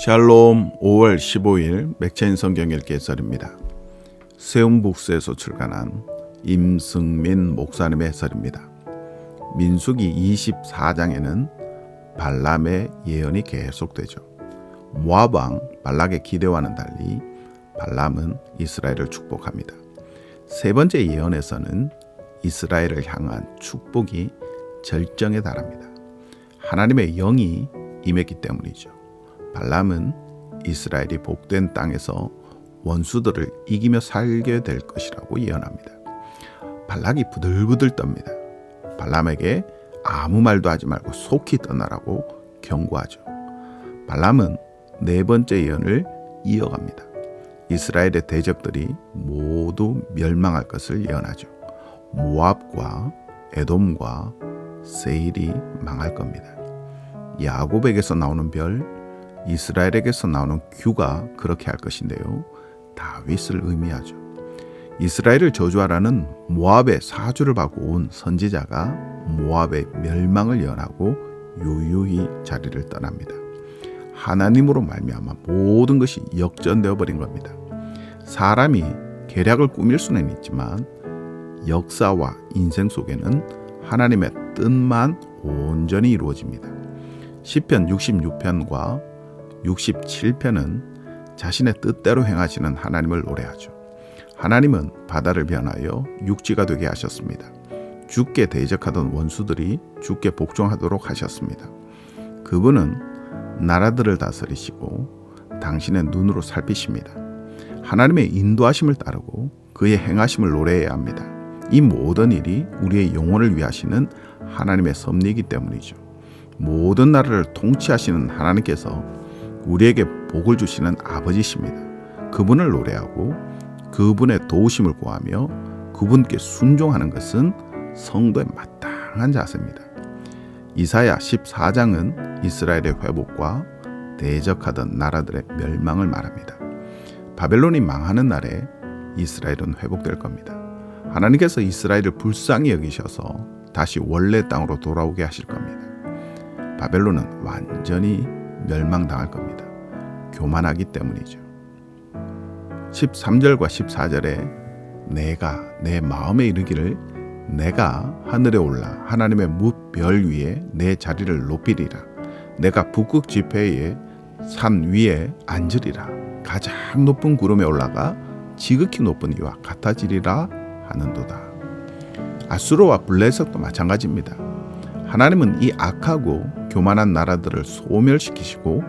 샬롬 5월 15일 맥체인 성경 읽기 해설입니다. 세움북스에서 출간한 임승민 목사님의 해설입니다. 민수기 24장에는 발람의 예언이 계속되죠. 모압 왕 발락의 기대와는 달리 발람은 이스라엘을 축복합니다. 세 번째 예언에서는 이스라엘을 향한 축복이 절정에 달합니다. 하나님의 영이 임했기 때문이죠. 발람은 이스라엘이 복된 땅에서 원수들을 이기며 살게 될 것이라고 예언합니다. 발락이 부들부들 떱니다. 발람에게 아무 말도 하지 말고 속히 떠나라고 경고하죠. 발람은 네 번째 예언을 이어갑니다. 이스라엘의 대적들이 모두 멸망할 것을 예언하죠. 모압과 에돔과 세일이 망할 겁니다. 야곱에게서 나오는 별, 이스라엘에게서 나오는 규가 그렇게 할 것인데요. 다윗을 의미하죠. 이스라엘을 저주하라는 모압의 사주를 받고 온 선지자가 모압의 멸망을 예언하고 유유히 자리를 떠납니다. 하나님으로 말미암아 모든 것이 역전되어 버린 겁니다. 사람이 계략을 꾸밀 수는 있지만 역사와 인생 속에는 하나님의 뜻만 온전히 이루어집니다. 시편 66편과 67편은 자신의 뜻대로 행하시는 하나님을 노래하죠. 하나님은 바다를 변하여 육지가 되게 하셨습니다. 주께 대적하던 원수들이 주께 복종하도록 하셨습니다. 그분은 나라들을 다스리시고 당신의 눈으로 살피십니다. 하나님의 인도하심을 따르고 그의 행하심을 노래해야 합니다. 이 모든 일이 우리의 영혼을 위하시는 하나님의 섭리이기 때문이죠. 모든 나라를 통치하시는 하나님께서 우리에게 복을 주시는 아버지십니다. 그분을 노래하고 그분의 도우심을 구하며 그분께 순종하는 것은 성도의 마땅한 자세입니다. 이사야 14장은 이스라엘의 회복과 대적하던 나라들의 멸망을 말합니다. 바벨론이 망하는 날에 이스라엘은 회복될 겁니다. 하나님께서 이스라엘을 불쌍히 여기셔서 다시 원래 땅으로 돌아오게 하실 겁니다. 바벨론은 완전히 멸망당할 겁니다. 교만하기 때문이죠. 13절과 14절에 내가 내 마음에 이르기를 내가 하늘에 올라 하나님의 무별 위에 내 자리를 높이리라. 내가 북극 지폐의 산 위에 앉으리라. 가장 높은 구름에 올라가 지극히 높은 이와 같아지리라 하는도다. 아수르와 블레셋도 마찬가지입니다. 하나님은 이 악하고 교만한 나라들을 소멸시키시고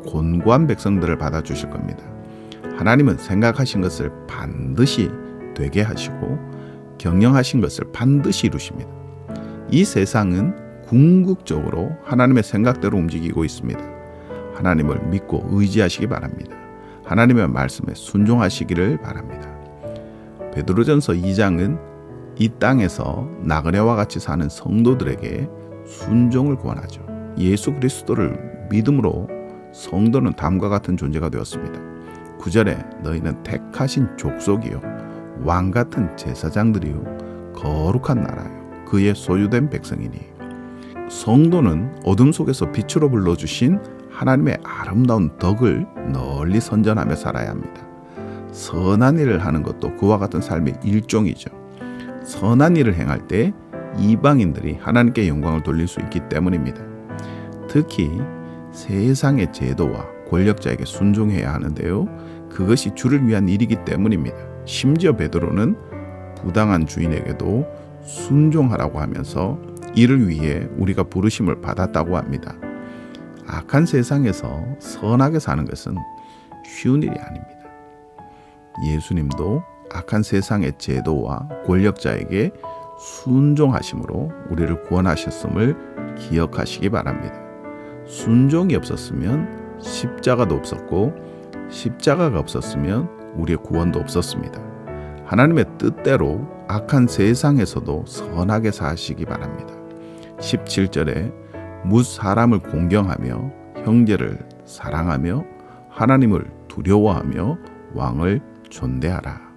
곤고한 백성들을 받아주실 겁니다. 하나님은 생각하신 것을 반드시 되게 하시고 경영하신 것을 반드시 이루십니다. 이 세상은 궁극적으로 하나님의 생각대로 움직이고 있습니다. 하나님을 믿고 의지하시기 바랍니다. 하나님의 말씀에 순종하시기를 바랍니다. 베드로전서 2장은 이 땅에서 나그네와 같이 사는 성도들에게 순종을 권하죠. 예수 그리스도를 믿음으로 성도는 다음과 같은 존재가 되었습니다. 9절에 너희는 택하신 족속이요 왕 같은 제사장들이요 거룩한 나라요 그의 소유된 백성이니. 성도는 어둠 속에서 빛으로 불러주신 하나님의 아름다운 덕을 널리 선전하며 살아야 합니다. 선한 일을 하는 것도 그와 같은 삶의 일종이죠. 선한 일을 행할 때 이방인들이 하나님께 영광을 돌릴 수 있기 때문입니다. 특히 세상의 제도와 권력자에게 순종해야 하는데요. 그것이 주를 위한 일이기 때문입니다. 심지어 베드로는 부당한 주인에게도 순종하라고 하면서 이를 위해 우리가 부르심을 받았다고 합니다. 악한 세상에서 선하게 사는 것은 쉬운 일이 아닙니다. 예수님도 악한 세상의 제도와 권력자에게 순종하심으로 우리를 구원하셨음을 기억하시기 바랍니다. 순종이 없었으면 십자가도 없었고 십자가가 없었으면 우리의 구원도 없었습니다. 하나님의 뜻대로 악한 세상에서도 선하게 사시기 바랍니다. 17절에 뭇 사람을 공경하며 형제를 사랑하며 하나님을 두려워하며 왕을 존대하라.